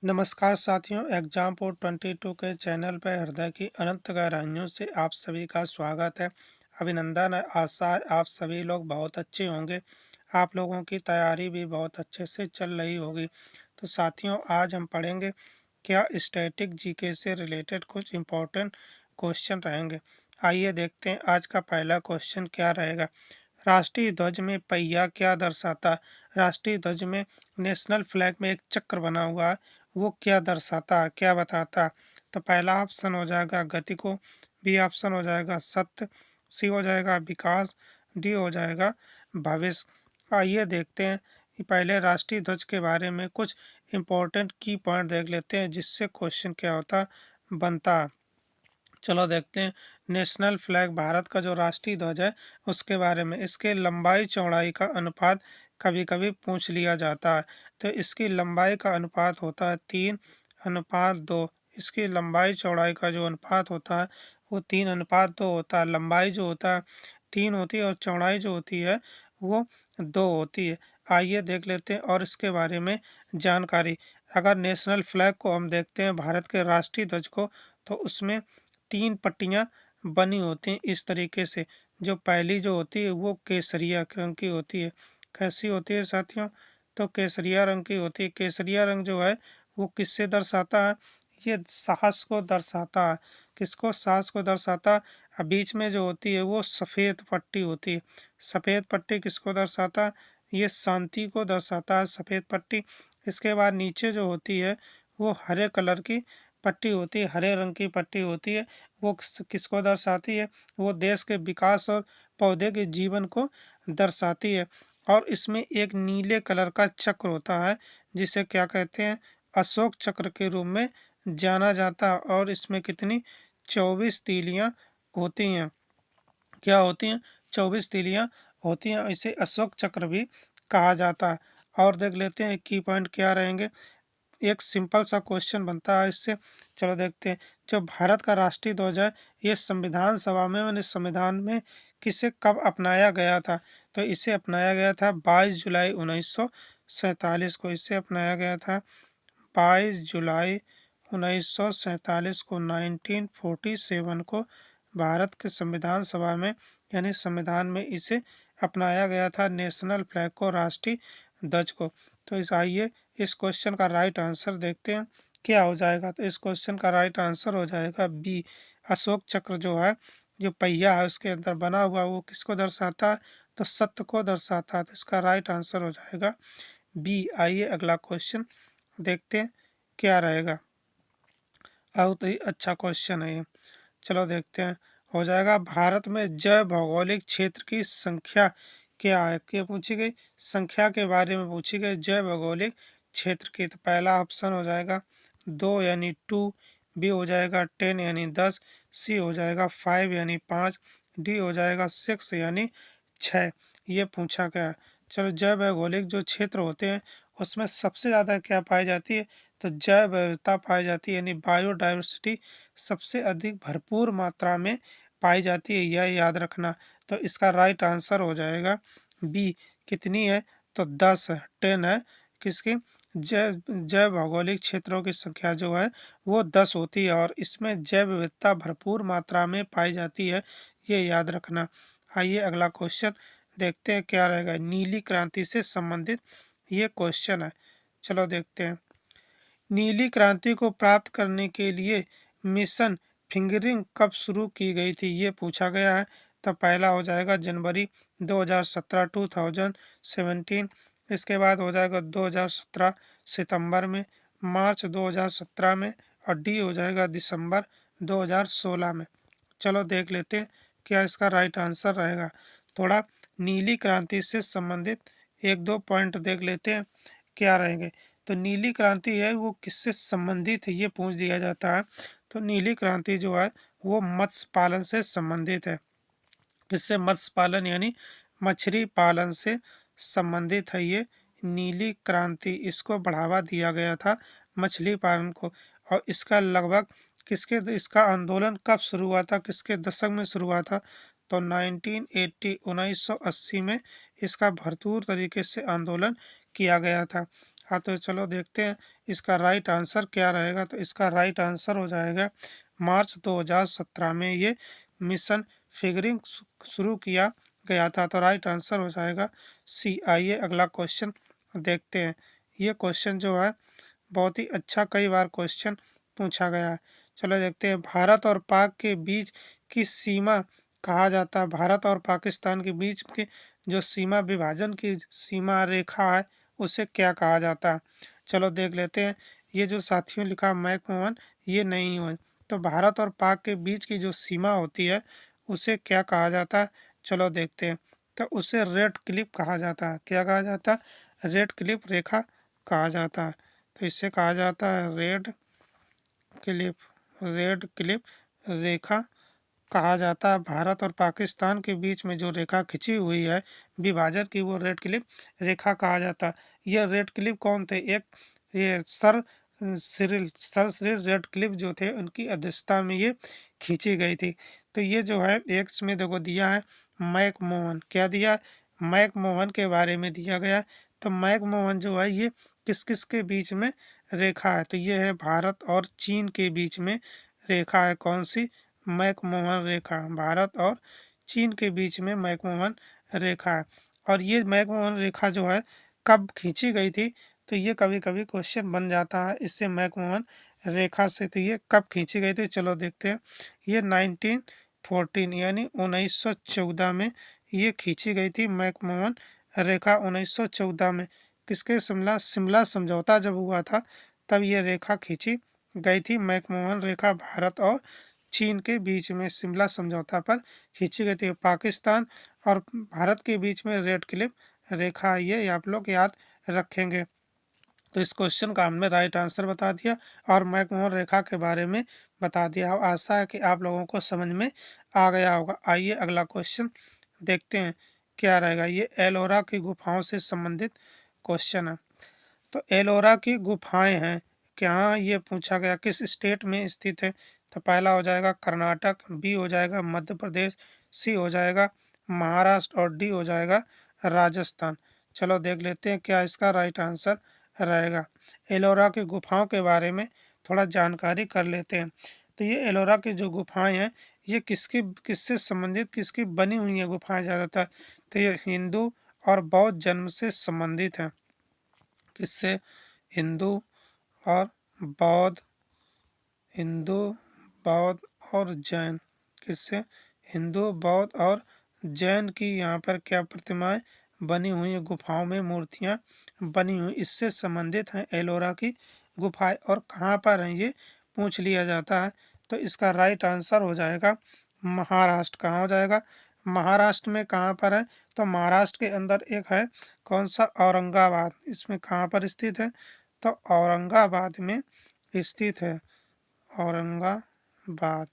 नमस्कार साथियों, exam port 22 के चैनल पर हृदय की अनंत गहराइयों से आप सभी का स्वागत है। अभिनंदन है। आशा है आप सभी लोग बहुत अच्छे होंगे। आप लोगों की तैयारी भी बहुत अच्छे से चल रही होगी। तो साथियों, आज हम पढ़ेंगे क्या स्टैटिक जीके से रिलेटेड कुछ इम्पोर्टेंट क्वेश्चन रहेंगे। आइए देखते हैं आज का पहला क्वेश्चन क्या रहेगा। राष्ट्रीय ध्वज में पहिया क्या दर्शाता है? राष्ट्रीय ध्वज में नेशनल फ्लैग में एक चक्र बना हुआ है, वो क्या दर्शाता है, क्या बताता है? तो पहला ऑप्शन हो जाएगा गति को, बी ऑप्शन हो जाएगा सत्य, सी हो जाएगा विकास, डी हो जाएगा भविष्य। आइए देखते हैं कि पहले राष्ट्रीय ध्वज के बारे में कुछ इम्पोर्टेंट की पॉइंट देख लेते हैं जिससे क्वेश्चन क्या होता बनता है। चलो देखते हैं। नेशनल फ्लैग भारत का जो राष्ट्रीय ध्वज है उसके बारे में, इसके लंबाई चौड़ाई का अनुपात कभी कभी पूछ लिया जाता है। तो इसकी लंबाई का अनुपात होता है 3:2। इसकी लंबाई चौड़ाई का जो अनुपात होता है वो 3:2 होता है। लंबाई जो होता है 3 होती है और चौड़ाई जो होती है वो 2 होती है। आइए देख लेते हैं और इसके बारे में जानकारी। अगर नेशनल फ्लैग को हम देखते हैं, भारत के राष्ट्रीय ध्वज को, तो उसमें 3 पट्टियाँ बनी होती हैं इस तरीके से। जो पहली जो होती है वो केसरिया रंग की होती है। कैसी होती है साथियों? तो केसरिया रंग की होती है। केसरिया रंग जो है वो किससे दर्शाता है? ये साहस को दर्शाता है। किसको? साहस को दर्शाता है। बीच में जो होती है वो सफ़ेद पट्टी होती है। सफ़ेद पट्टी किसको दर्शाता है? ये शांति को दर्शाता है, सफ़ेद पट्टी। इसके बाद नीचे जो होती है वो हरे कलर की पट्टी होती है, हरे रंग की पट्टी होती है। वो किसको दर्शाती है? वो देश के विकास और पौधे के जीवन को दर्शाती है। और इसमें एक नीले कलर का चक्र होता है जिसे क्या कहते हैं? अशोक चक्र के रूप में जाना जाता है। और इसमें कितनी 24 तीलियां होती हैं। क्या होती हैं? 24 तीलियां होती हैं। इसे अशोक चक्र भी कहा जाता है। और देख लेते हैं की पॉइंट क्या रहेंगे। एक सिंपल सा क्वेश्चन बनता है इससे। चलो देखते हैं। जो भारत का राष्ट्रीय ध्वज है ये संविधान सभा में, यानी संविधान में किसे कब अपनाया गया था? तो इसे अपनाया गया था 22 जुलाई 1947 को। इसे अपनाया गया था 22 जुलाई 1947 को, 1947 को भारत के संविधान सभा में, यानी संविधान में इसे अपनाया गया था, नेशनल फ्लैग को, राष्ट्रीय ध्वज को। तो इस आइए इस क्वेश्चन का राइट आंसर देखते हैं क्या हो जाएगा। तो इस क्वेश्चन का राइट आंसर हो जाएगा बी। अशोक चक्र जो है, जो पहिया है उसके अंदर बना हुआ, वो किसको दर्शाता है? तो सत्य को दर्शाता है। तो इसका राइट आंसर हो जाएगा बी। आइए अगला क्वेश्चन देखते हैं क्या रहेगा। बहुत ही अच्छा क्वेश्चन है ये। चलो देखते हैं। हो जाएगा भारत में जैव भौगोलिक क्षेत्र की संख्या क्या है? क्या पूछी गई? संख्या के बारे में पूछी गई, जैव भौगोलिक क्षेत्र की। तो पहला ऑप्शन हो जाएगा 2 यानी 2, बी हो जाएगा 10 यानी 10, सी हो जाएगा 5 यानी 5, डी हो जाएगा 6 यानी 6। ये पूछा गया है। चलो, जैव भौगोलिक जो क्षेत्र होते हैं उसमें सबसे ज़्यादा क्या पाई जाती है? तो जैव विविधता पाई जाती है, यानी बायोडाइवर्सिटी सबसे अधिक भरपूर मात्रा में पाई जाती है, यह याद रखना। तो इसका राइट आंसर हो जाएगा बी। कितनी है? तो 10 है, 10 है। किसकी? जैव जैव भौगोलिक क्षेत्रों की संख्या जो है वो 10 होती है और इसमें जैव विविधता भरपूर मात्रा में पाई जाती है, ये याद रखना। आइए अगला क्वेश्चन देखते हैं क्या रहेगा। नीली क्रांति से संबंधित ये क्वेश्चन है। चलो देखते हैं। नीली क्रांति को प्राप्त करने के लिए मिशन फिंगरिंग कब शुरू की गई थी? ये पूछा गया है। तो पहला हो जाएगा जनवरी 2017, 2017। इसके बाद हो जाएगा 2017 सितंबर में, मार्च 2017 में, और डी हो जाएगा दिसंबर 2016 में। चलो देख लेते हैं क्या इसका राइट आंसर रहेगा। थोड़ा नीली क्रांति से संबंधित एक दो पॉइंट देख लेते हैं क्या रहेंगे। तो नीली क्रांति है वो किससे संबंधित है, ये पूछ दिया जाता है। तो नीली क्रांति जो है वो मत्स्य पालन से संबंधित है। किससे? मत्स्य पालन यानी मछली पालन से संबंधित है ये नीली क्रांति। इसको बढ़ावा दिया गया था मछली पालन को। और इसका लगभग इसका आंदोलन कब शुरू हुआ था, किसके दशक में शुरू हुआ था? तो 1980 में इसका भरपूर तरीके से आंदोलन किया गया था। हाँ, तो चलो देखते हैं इसका राइट आंसर क्या रहेगा। तो इसका राइट आंसर हो जाएगा मार्च 2017 में ये मिशन फिगरिंग शुरू किया गया था। तो राइट आंसर हो जाएगा सी। आइए अगला क्वेश्चन देखते हैं। ये क्वेश्चन जो है बहुत ही अच्छा, कई बार क्वेश्चन पूछा गया है। चलो देखते हैं, भारत और पाक के बीच की सीमा कहा जाता है, भारत और पाकिस्तान के बीच के जो सीमा विभाजन की सीमा रेखा है उसे क्या कहा जाता है। चलो देख लेते हैं। ये जो साथियों लिखा मैकमोहन, ये नहीं हुआ। तो भारत और पाक के बीच की जो सीमा होती है उसे क्या कहा जाता है, चलो देखते हैं। तो उसे रेड क्लिप कहा जाता है। क्या कहा जाता है? रेड क्लिप रेखा कहा जाता है। तो इसे कहा जाता है रेड क्लिप, रेड क्लिप रेखा कहा जाता है। भारत और पाकिस्तान के बीच में जो रेखा खिंची हुई है विभाजन की, वो रेड क्लिप रेखा कहा जाता है। यह रेड क्लिप कौन थे? एक ये सर सिरिल रेड क्लिप जो थे उनकी अध्यक्षता में ये खींची गई थी। तो ये जो है एक इसमें देखो दिया है मैकमोहन। क्या दिया है? मैकमोहन के बारे में दिया गया है। तो मैकमोहन जो है ये किस किस के बीच में रेखा है? तो ये है भारत और चीन के बीच में रेखा है। कौन सी? मैकमोहन रेखा। भारत और चीन के बीच में मैकमोहन रेखा है। और ये मैकमोहन रेखा जो है कब खींची गई थी? तो ये कभी कभी क्वेश्चन बन जाता है इससे, मैकमोहन रेखा से। तो ये कब खींची गई थी, चलो देखते हैं। ये 1914 यानी 1914 में ये खींची गई थी मैकमोहन रेखा। 1914 में किसके? शिमला शिमला समझौता जब हुआ था तब ये रेखा खींची गई थी। मैकमोहन रेखा भारत और चीन के बीच में शिमला समझौता पर खींची गई थी। पाकिस्तान और भारत के बीच में रेड क्लिप रेखा, ये आप लोग याद रखेंगे। तो इस क्वेश्चन का हमने राइट आंसर बता दिया और मैकमोहन रेखा के बारे में बता दिया। आशा है कि आप लोगों को समझ में आ गया होगा। आइए अगला क्वेश्चन देखते हैं क्या रहेगा। ये एलोरा की गुफाओं से संबंधित क्वेश्चन है। तो एलोरा की गुफाएं हैं क्या, ये पूछा गया किस स्टेट में स्थित है। तो पहला हो जाएगा कर्नाटक, बी हो जाएगा मध्य प्रदेश, सी हो जाएगा महाराष्ट्र और डी हो जाएगा राजस्थान। चलो देख लेते हैं क्या इसका राइट आंसर रहेगा। एलोरा की गुफाओं के बारे में थोड़ा जानकारी कर लेते हैं। तो ये एलोरा की जो गुफाएं हैं ये किसकी किससे संबंधित, किसकी बनी हुई है गुफाएं ज़्यादातर? तो ये हिंदू और बौद्ध जन्म से संबंधित है। किससे? हिंदू और बौद्ध, हिंदू बौद्ध और जैन। किससे? हिंदू बौद्ध और जैन की यहाँ पर क्या प्रतिमाएं बनी हुई हैं, गुफाओं में मूर्तियाँ बनी हुई, इससे संबंधित हैं एलोरा की गुफाएं। और कहाँ पर हैं ये पूछ लिया जाता है। तो इसका राइट आंसर हो जाएगा महाराष्ट्र। कहाँ हो जाएगा? महाराष्ट्र में। कहाँ पर है? तो महाराष्ट्र के अंदर एक है कौन सा? औरंगाबाद। इसमें कहाँ पर स्थित है? तो औरंगाबाद में स्थित है। औरंगाबाद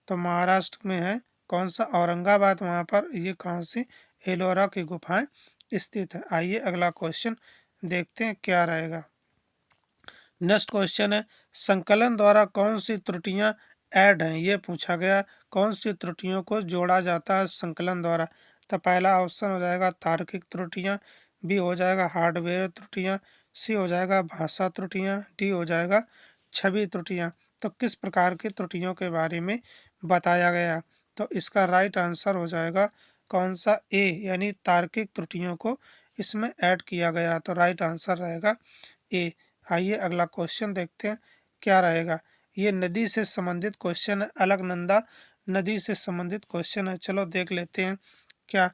तो महाराष्ट्र में है। कौन सा? औरंगाबाद। वहाँ पर ये कहाँ से? एलोरा की गुफाएं स्थित है। आइए अगला क्वेश्चन देखते हैं क्या रहेगा। नेक्स्ट क्वेश्चन है संकलन द्वारा कौन सी त्रुटियां ऐड हैं, ये पूछा गया। कौन सी त्रुटियों को जोड़ा जाता है संकलन द्वारा? तो पहला ऑप्शन हो जाएगा तार्किक त्रुटियां, बी हो जाएगा हार्डवेयर त्रुटियां, सी हो जाएगा भाषा त्रुटियां, डी हो जाएगा छवि त्रुटियां। तो किस प्रकार की त्रुटियों के बारे में बताया गया? तो इसका राइट आंसर हो जाएगा कौन सा? ए यानी तार्किक त्रुटियों को इसमें ऐड किया गया। तो राइट आंसर रहेगा ए। आइए अगला क्वेश्चन देखते हैं क्या रहेगा। ये नदी से संबंधित क्वेश्चन है, अलकनंदा नदी से संबंधित क्वेश्चन है। चलो देख लेते हैं क्या।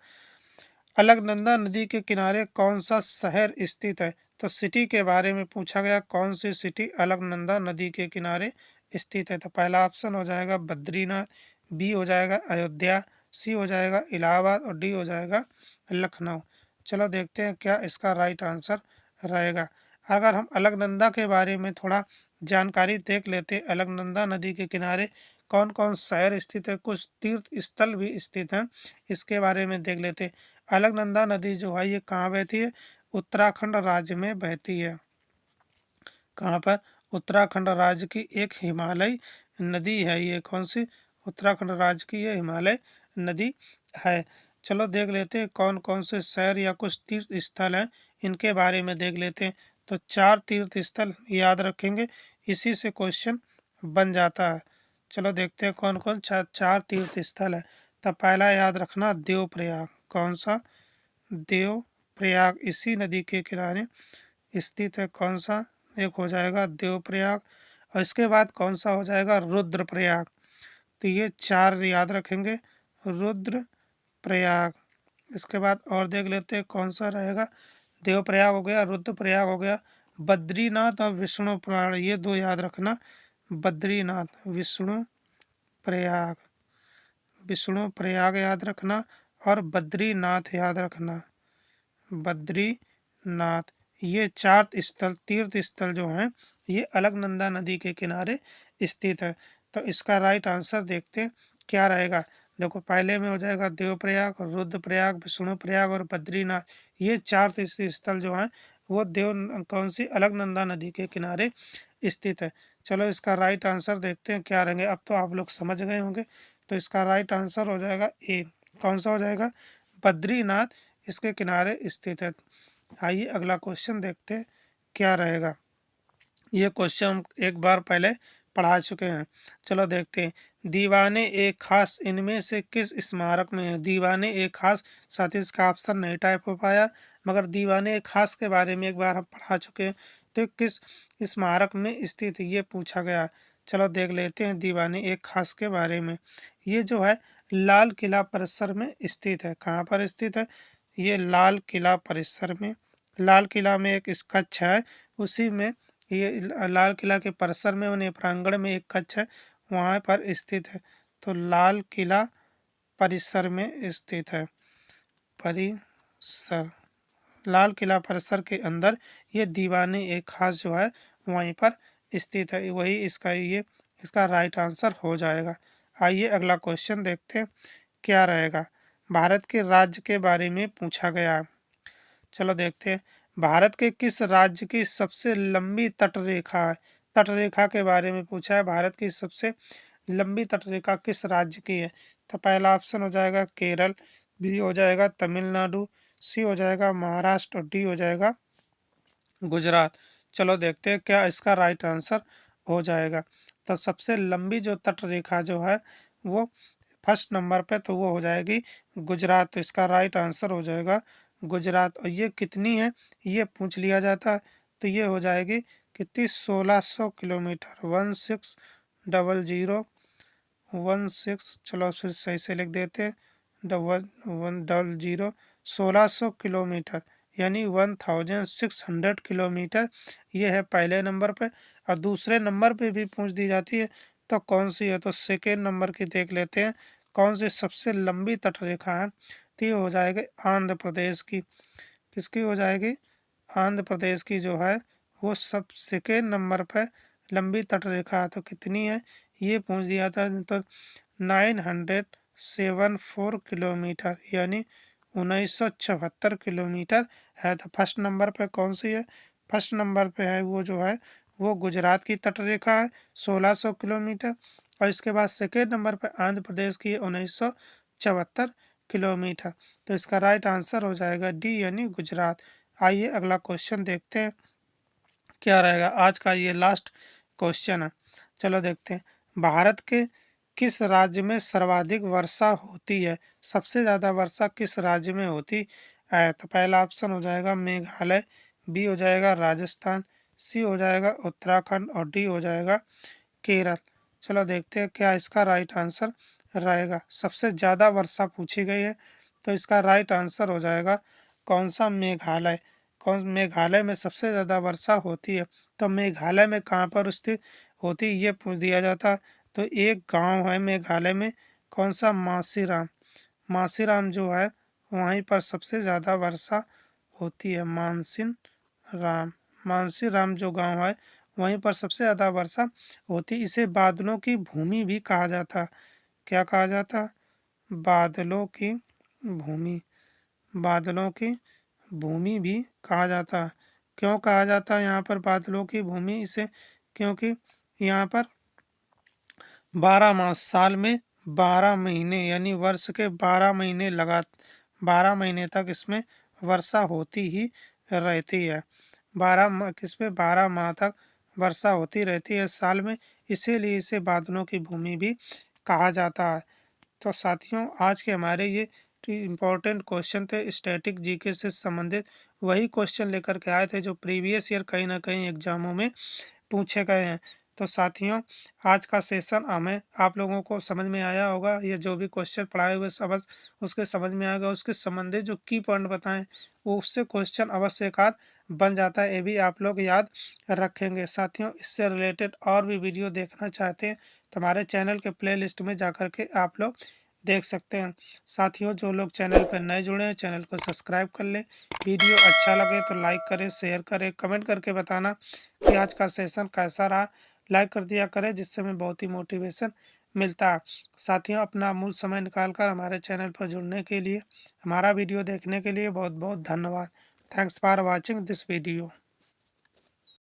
अलकनंदा नदी के किनारे कौन सा शहर स्थित है? तो सिटी के बारे में पूछा गया। कौन सी सिटी अलकनंदा नदी के किनारे स्थित है? तो पहला ऑप्शन हो जाएगा बद्रीनाथ, बी हो जाएगा अयोध्या, सी हो जाएगा इलाहाबाद और डी हो जाएगा लखनऊ। चलो देखते हैं क्या इसका राइट आंसर रहेगा। अगर हम अलकनंदा के बारे में थोड़ा जानकारी देख लेते हैं, अलकनंदा नदी के किनारे कौन कौन शहर स्थित है, कुछ तीर्थ स्थल भी स्थित हैं, इसके बारे में देख लेते हैं। अलकनंदा नदी जो है ये कहाँ बहती है? उत्तराखंड राज्य में बहती है। कहाँ पर? उत्तराखंड राज्य की एक हिमालय नदी है ये। कौन सी? उत्तराखंड राज्य की ये हिमालय नदी है। चलो देख लेते हैं कौन कौन से शहर या कुछ तीर्थ स्थल हैं, इनके बारे में देख लेते हैं। तो 4 तीर्थ स्थल याद रखेंगे, इसी से क्वेश्चन बन जाता है। चलो देखते हैं कौन कौन 4 तीर्थ स्थल है। तो पहला याद रखना देवप्रयाग। कौन सा? देवप्रयाग, इसी नदी के किनारे स्थित है। कौन सा? एक हो जाएगा देवप्रयाग, और इसके बाद कौन सा हो जाएगा? रुद्रप्रयाग। तो ये 4 याद रखेंगे, रुद्रप्रयाग। इसके बाद और देख लेते हैं कौन सा रहेगा। देवप्रयाग हो गया, रुद्रप्रयाग हो गया, बद्रीनाथ और विष्णु प्रयाग, ये 2 याद रखना। बद्रीनाथ, विष्णु प्रयाग, विष्णु प्रयाग याद रखना, और बद्रीनाथ याद रखना, बद्रीनाथ। ये 4 स्थल, तीर्थ स्थल जो हैं, ये अलकनंदा नदी के किनारे स्थित है। तो इसका राइट आंसर देखते हैं क्या रहेगा। देखो पहले में हो जाएगा देवप्रयाग, रुद्रप्रयाग, विष्णु प्रयाग और बद्रीनाथ। ये 4 तीर्थ स्थल जो हैं वो कौन सी अलकनंदा नदी के किनारे स्थित है। चलो इसका राइट आंसर देखते हैं क्या रहेंगे। अब तो आप लोग समझ गए होंगे। तो इसका राइट आंसर हो जाएगा ए। कौन सा हो जाएगा? बद्रीनाथ इसके किनारे स्थित है। आइए अगला क्वेश्चन देखते हैं क्या रहेगा। ये क्वेश्चन हम एक बार पहले पढ़ा चुके हैं। चलो देखते हैं। दीवाने एक खास इनमें से किस स्मारक में है? दीवाने एक खास, साथ ही इसका ऑप्शन नहीं टाइप हो पाया, मगर दीवाने एक खास के बारे में एक बार हम पढ़ा चुके हैं। तो किस स्मारक में स्थित है ये पूछा गया। चलो देख लेते हैं दीवाने एक खास के बारे में। ये जो है लाल किला परिसर में स्थित है। कहाँ पर स्थित है? ये लाल किला परिसर में, लाल किला में एक कक्ष है, उसी में ये लाल किला के परिसर में, उन्हें प्रांगण में एक कक्ष है, वहाँ पर स्थित है। तो लाल किला परिसर में स्थित है। परिसर, लाल किला परिसर के अंदर ये दीवाने एक खास जो है वहीं पर स्थित है। वही इसका ये इसका राइट आंसर हो जाएगा। आइए अगला क्वेश्चन देखते हैं क्या रहेगा। भारत के राज्य के बारे में पूछा गया है। चलो देखते हैं। भारत के किस राज्य की सबसे लंबी तटरेखा है? तटरेखा के बारे में पूछा है। भारत की सबसे लंबी तटरेखा किस राज्य की है? तो पहला ऑप्शन हो जाएगा केरल, बी हो जाएगा तमिलनाडु, सी हो जाएगा महाराष्ट्र, और डी हो जाएगा गुजरात। चलो देखते हैं क्या इसका राइट आंसर हो जाएगा। तो सबसे लंबी जो तटरेखा जो है वो फर्स्ट नंबर पे, तो वो हो जाएगी गुजरात। तो इसका राइट आंसर हो जाएगा गुजरात। और ये कितनी है ये पूछ लिया जाता है, तो ये हो जाएगी कितनी? 1600 किलोमीटर, 1600, चलो फिर सही से लिख देते हैं, 1110, 1600 किलोमीटर, यानी 1600 किलोमीटर। ये है पहले नंबर पे। और दूसरे नंबर पे भी पूछ दी जाती है, तो कौन सी है? तो सेकेंड नंबर की देख लेते हैं कौन सी सबसे लंबी तटरेखा है। तो ये हो जाएगी आंध्र प्रदेश की। किसकी हो जाएगी? आंध्र प्रदेश की जो है वो सब सेकेंड नंबर पर लंबी तटरेखा है। तो कितनी है ये पूछ दिया था। तो 974 किलोमीटर, यानी 1974 किलोमीटर है। तो फर्स्ट नंबर पे कौन सी है? फर्स्ट नंबर पे है वो जो है वो गुजरात की तटरेखा है, 1600 किलोमीटर। और इसके बाद सेकेंड नंबर पे आंध्र प्रदेश की 1974 किलोमीटर। तो इसका राइट आंसर हो जाएगा डी, यानी गुजरात। आइए अगला क्वेश्चन देखते हैं क्या रहेगा। आज का ये लास्ट क्वेश्चन है। चलो देखते हैं। भारत के किस राज्य में सर्वाधिक वर्षा होती है? सबसे ज़्यादा वर्षा किस राज्य में होती है? तो पहला ऑप्शन हो जाएगा मेघालय, बी हो जाएगा राजस्थान, सी हो जाएगा उत्तराखंड, और डी हो जाएगा केरल। चलो देखते हैं क्या इसका राइट आंसर रहेगा। सबसे ज़्यादा वर्षा पूछी गई है, तो इसका राइट आंसर हो जाएगा कौन सा? मेघालय। कौन? मेघालय में सबसे ज़्यादा वर्षा होती है। तो मेघालय में कहाँ पर स्थित होती ये पूछ दिया जाता। तो एक गांव है मेघालय में, कौन सा? मासीराम। मासीराम जो है वहीं पर सबसे ज़्यादा वर्षा होती है। मानसिन राम, मानसीराम जो गांव है वहीं पर सबसे ज़्यादा वर्षा होती। इसे बादलों की भूमि भी कहा जाता। क्या कहा जाता? बादलों की भूमि, बादलों की भूमि भी कहा जाता है। क्यों कहा जाता है यहाँ पर बादलों की भूमि इसे? क्योंकि यहाँ पर 12 मास, साल में 12 महीने, यानी वर्ष के 12 महीने 12 महीने तक इसमें वर्षा होती ही रहती है। 12 माह तक वर्षा होती रहती है साल में, इसीलिए इसे बादलों की भूमि भी कहा जाता है। तो साथियों, आज के हमारे ये इम्पोर्टेंट क्वेश्चन थे स्टैटिक जीके से संबंधित। वही क्वेश्चन लेकर के आए थे जो प्रीवियस ईयर कहीं ना कहीं एग्जामों में पूछे गए हैं। तो साथियों, आज का सेशन हमें आप लोगों को समझ में आया होगा। ये जो भी क्वेश्चन पढ़ाए हुए सब उसके समझ में आएगा। उसके संबंधित जो की पॉइंट बताएं वो उससे क्वेश्चन अवश्य एक आध बन जाता है। ये भी आप लोग याद रखेंगे। साथियों, इससे रिलेटेड और भी वीडियो देखना चाहते हैं तो हमारे चैनल के प्ले लिस्ट में जाकर के आप लोग देख सकते हैं। साथियों, जो लोग चैनल पर नए जुड़े हैं चैनल को सब्सक्राइब कर लें। वीडियो अच्छा लगे तो लाइक करें, शेयर करें, कमेंट करके बताना कि आज का सेशन कैसा रहा। लाइक कर दिया करें जिससे हमें बहुत ही मोटिवेशन मिलता है। साथियों, अपना अमूल्य समय निकाल कर हमारे चैनल पर जुड़ने के लिए, हमारा वीडियो देखने के लिए बहुत बहुत धन्यवाद। Thanks for watching this video.